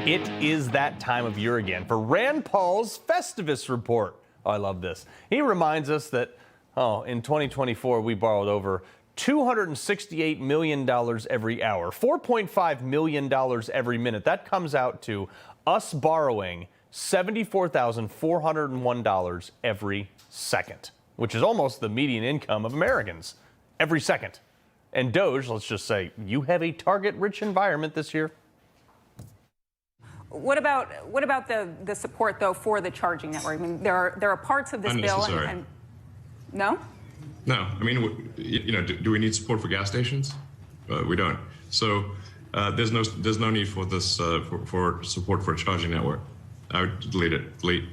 It is that time of year again for Rand Paul's Festivus Report. Oh, I love this. He reminds us that, in 2024, we borrowed over $268 million every hour, $4.5 million every minute. That comes out to us borrowing $74,401 every second, which is almost the median income of Americans every second. And Doge, let's just say, you have a target-rich environment this year. What about the support, though, for the charging network? I mean, there are parts of this bill and no? No. I mean, do we need support for gas stations? We don't. So there's no need for this for support for a charging network. I would delete it. Delete.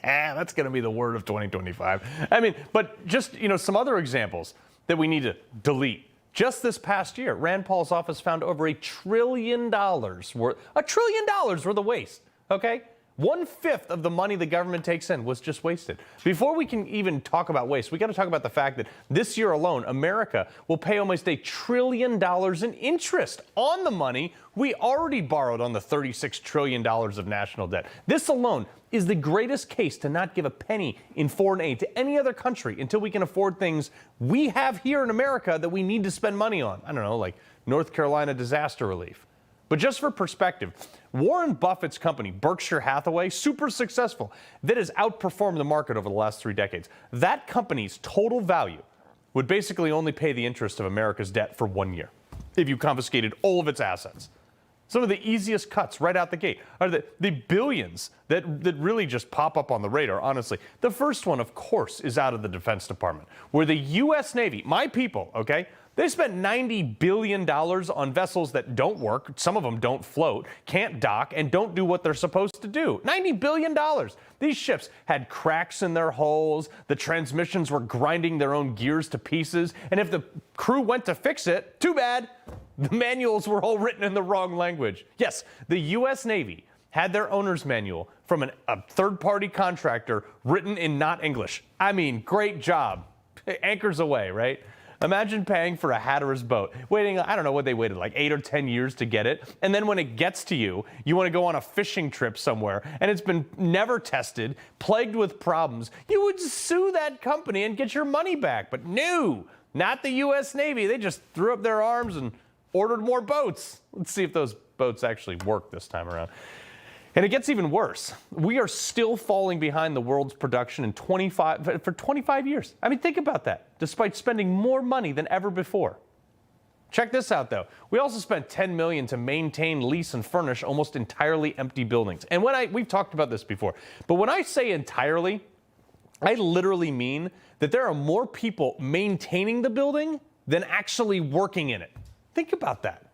That's going to be the word of 2025. I mean, but just, some other examples that we need to delete. Just this past year, Rand Paul's office found over $1 trillion worth of waste, okay? 1/5 of the money the government takes in was just wasted. Before we can even talk about waste, we got to talk about the fact that this year alone, America will pay almost $1 trillion in interest on the money we already borrowed on the $36 trillion of national debt. This alone is the greatest case to not give a penny in foreign aid to any other country until we can afford things we have here in America that we need to spend money on. I don't know, like North Carolina disaster relief. But just for perspective, Warren Buffett's company, Berkshire Hathaway, super successful, that has outperformed the market over the last 3 decades. That company's total value would basically only pay the interest of America's debt for 1 year if you confiscated all of its assets. Some of the easiest cuts right out the gate are the billions that really just pop up on the radar, honestly. The first one, of course, is out of the Defense Department, where the U.S. Navy, my people, okay, they spent $90 billion on vessels that don't work, some of them don't float, can't dock, and don't do what they're supposed to do. $90 billion. These ships had cracks in their hulls, the transmissions were grinding their own gears to pieces, and if the crew went to fix it, too bad. The manuals were all written in the wrong language. Yes, the U.S. Navy had their owner's manual from a third-party contractor written in not English. I mean, great job. Anchors away, right? Imagine paying for a Hatteras boat, waiting, I don't know what they waited, like 8 or 10 years to get it. And then when it gets to you, you want to go on a fishing trip somewhere, and it's been never tested, plagued with problems. You would sue that company and get your money back. But no, not the U.S. Navy. They just threw up their arms and ordered more boats. Let's see if those boats actually work this time around. And it gets even worse. We are still falling behind the world's production for 25 years. I mean, think about that, despite spending more money than ever before. Check this out, though. We also spent $10 million to maintain, lease, and furnish almost entirely empty buildings. And we've talked about this before, but when I say entirely, I literally mean that there are more people maintaining the building than actually working in it. Think about that.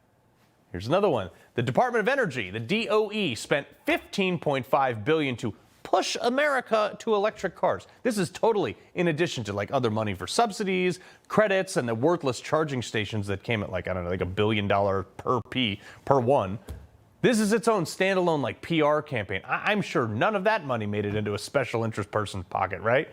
Here's another one. The Department of Energy, the DOE, spent $15.5 billion to push America to electric cars. This is totally in addition to like other money for subsidies, credits, and the worthless charging stations that came at like, I don't know, like $1 billion per one. This is its own standalone like PR campaign. I'm sure none of that money made it into a special interest person's pocket, right?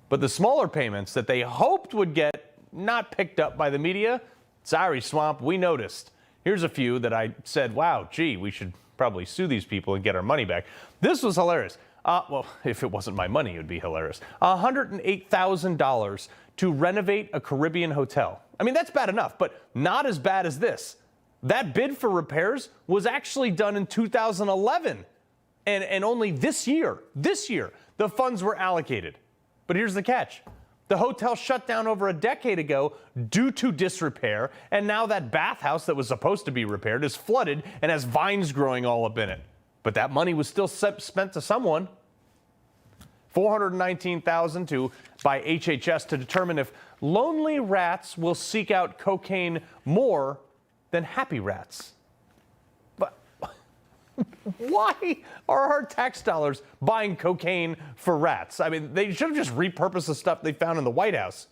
But the smaller payments that they hoped would get not picked up by the media, sorry, Swamp, we noticed. Here's a few that I said, wow, gee, we should probably sue these people and get our money back. This was hilarious. Well, if it wasn't my money, it would be hilarious. $108,000 to renovate a Caribbean hotel. I mean, that's bad enough, but not as bad as this. That bid for repairs was actually done in 2011. And only this year, the funds were allocated. But here's the catch. The hotel shut down over a decade ago due to disrepair, and now that bathhouse that was supposed to be repaired is flooded and has vines growing all up in it. But that money was still spent to someone. $419,000 by HHS to determine if lonely rats will seek out cocaine more than happy rats. Why are our tax dollars buying cocaine for rats? I mean, they should have just repurposed the stuff they found in the White House,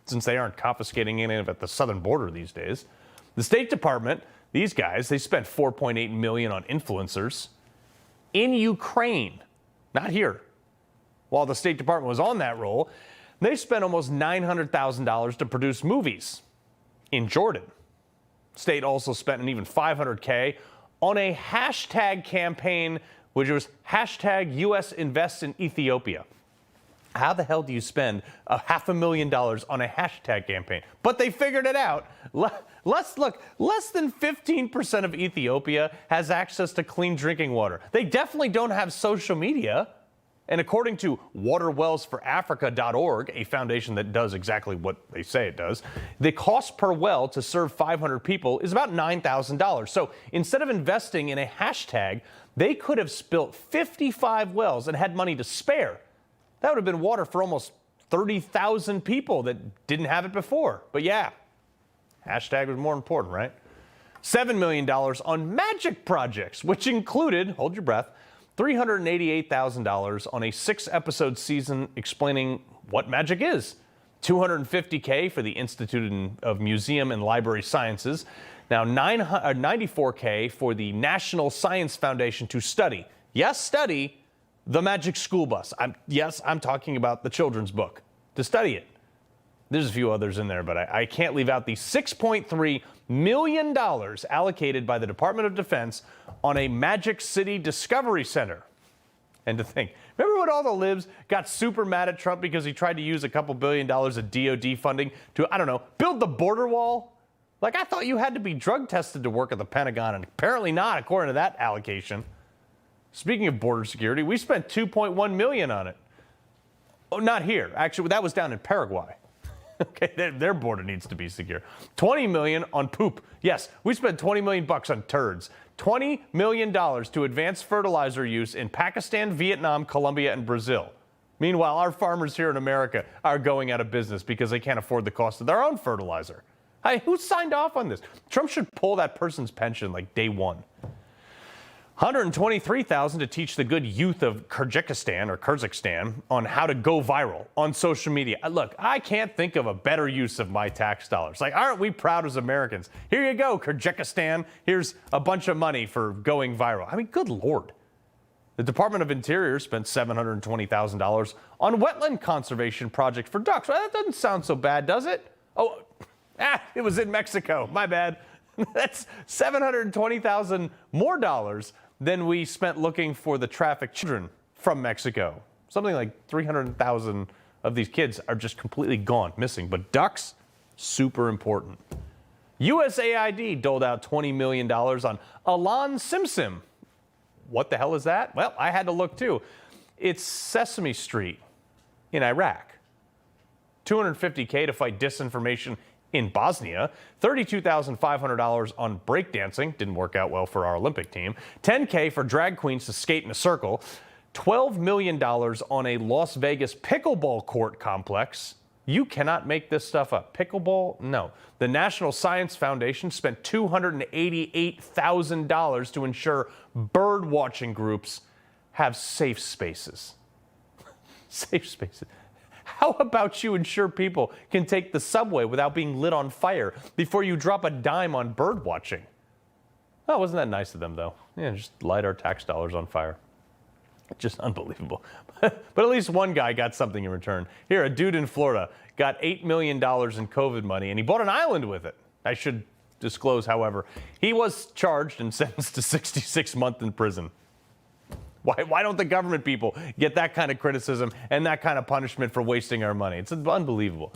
since they aren't confiscating any of it at the southern border these days. The State Department, these guys, they spent $4.8 million on influencers in Ukraine, not here. While the State Department was on that roll, they spent almost $900,000 to produce movies in Jordan. State also spent an even $500K on a hashtag campaign, which was hashtag US invests in Ethiopia. How the hell do you spend $500,000 on a hashtag campaign? But they figured it out. Less than 15% of Ethiopia has access to clean drinking water. They definitely don't have social media. And according to waterwellsforafrica.org, a foundation that does exactly what they say it does, the cost per well to serve 500 people is about $9,000. So instead of investing in a hashtag, they could have built 55 wells and had money to spare. That would have been water for almost 30,000 people that didn't have it before. But yeah, hashtag was more important, right? $7 million on magic projects, which included, hold your breath, $388,000 on a 6-episode season explaining what magic is. $250K for the Institute of Museum and Library Sciences. Now $94K for the National Science Foundation to study. Yes, study the Magic School Bus. I'm talking about the children's book, to study it. There's a few others in there, but I can't leave out the $6.3 million allocated by the Department of Defense on a Magic City Discovery Center. And to think, remember when all the libs got super mad at Trump because he tried to use a couple $2 billion of DOD funding to, I don't know, build the border wall? Like, I thought you had to be drug tested to work at the Pentagon, and apparently not, according to that allocation. Speaking of border security, we spent $2.1 million on it. Oh, not here. Actually, that was down in Paraguay. Okay, their border needs to be secure. $20 million on poop. Yes, we spent $20 million bucks on turds. $20 million to advance fertilizer use in Pakistan, Vietnam, Colombia, and Brazil. Meanwhile, our farmers here in America are going out of business because they can't afford the cost of their own fertilizer. Hey, who signed off on this? Trump should pull that person's pension like day one. $123,000 to teach the good youth of Kyrgyzstan on how to go viral on social media. Look, I can't think of a better use of my tax dollars. Like, aren't we proud as Americans? Here you go, Kyrgyzstan. Here's a bunch of money for going viral. I mean, good Lord. The Department of Interior spent $720,000 on wetland conservation project for ducks. Well, that doesn't sound so bad, does it? Oh, it was in Mexico. My bad. That's $720,000 more dollars than we spent looking for the trafficked children from Mexico. Something like 300,000 of these kids are just completely gone, missing. But ducks, super important. USAID doled out $20 million on Alan Simsim. What the hell is that? Well, I had to look too. It's Sesame Street in Iraq. $250K to fight disinformation in Bosnia, $32,500 on breakdancing, didn't work out well for our Olympic team, $10K for drag queens to skate in a circle, $12 million on a Las Vegas pickleball court complex. You cannot make this stuff up. Pickleball? No. The National Science Foundation spent $288,000 to ensure bird watching groups have safe spaces. Safe spaces. How about you ensure people can take the subway without being lit on fire before you drop a dime on bird watching? Oh, wasn't that nice of them, though? Yeah, just light our tax dollars on fire. Just unbelievable. But at least one guy got something in return. Here, a dude in Florida got $8 million in COVID money, and he bought an island with it. I should disclose, however, he was charged and sentenced to 66 months in prison. Why don't the government people get that kind of criticism and that kind of punishment for wasting our money? It's unbelievable.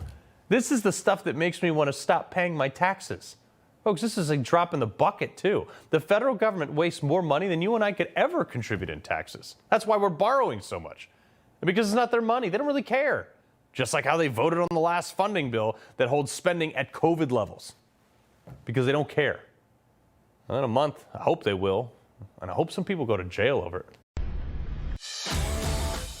This is the stuff that makes me want to stop paying my taxes. Folks, this is a drop in the bucket, too. The federal government wastes more money than you and I could ever contribute in taxes. That's why we're borrowing so much. Because it's not their money. They don't really care. Just like how they voted on the last funding bill that holds spending at COVID levels. Because they don't care. In a month, I hope they will. And I hope some people go to jail over it.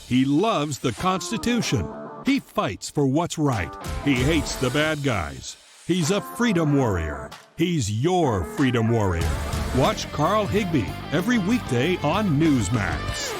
He loves the Constitution. He fights for what's right. He hates the bad guys. He's a freedom warrior. He's your freedom warrior. Watch Carl Higbie every weekday on Newsmax.